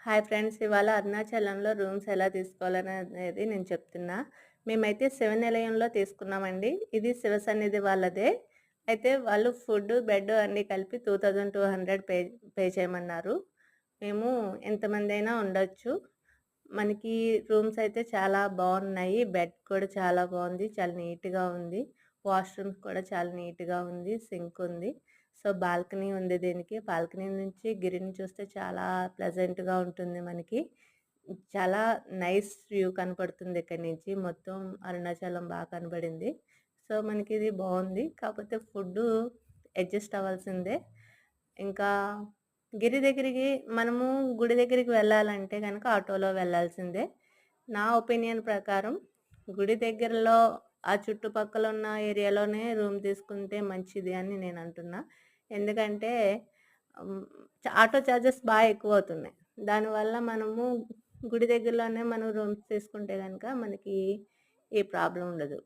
Hi friends. ఇవాళ అరుణాచలంలో rooms ఎలా తీసుకోవాలనేది నేను చెప్తున్నా. మేమైతే శివనిలయంలో తీసుకున్నామండి. ఇది శివ సన్నిధి వాళ్ళదే. అయితే వాళ్ళు ఫుడ్, బెడ్ అన్నీ కలిపి 2200 పే చేయమన్నారు. మేము ఎంతమందైనా ఉండొచ్చు. మనకి రూమ్స్ అయితే చాలా బావున్నాయి. బెడ్ కూడా చాలా బావుంది. చాలా నీట్‌గా ఉంది. వాష్‌రూమ్స్ కూడా చాలా నీట్‌గా ఉంది. సింక్ ఉంది. సో, బాల్కనీ ఉంది దీనికి. బాల్కనీ నుంచి గిరిని చూస్తే చాలా ప్లెజెంట్‌గా ఉంటుంది మనకి. చాలా నైస్ వ్యూ కనపడుతుంది ఇక్కడి నుంచి. మొత్తం అరుణాచలం కనపడింది. సో, మనకిది బావుంది. కాపోతే ఫుడ్డు అడ్జస్ట్ అవ్వాల్సిందే. ఇంకా గిరి దగ్గరికి మనము గుడి దగ్గరికి వెళ్ళాలంటే గనక ఆటోలో వెళ్ళాల్సిందే. నా ఒపీనియన్ ప్రకారం గుడి దగ్గరలో ఆ చుట్టుపక్కల ఉన్న ఏరియాలోనే రూమ్ తీసుకుంటే మంచిది అని నేనంటున్నా. ఎందుకంటే హ్మ్. ఆటో చార్జెస్ ఎక్కువవుతున్నాయి. దానివల్ల మనము గుడి దగ్గరలోనే మనం రూమ్స్ తీసుకుంటే గనక మనకి ఏ ప్రాబ్లమ్ ఉండదు.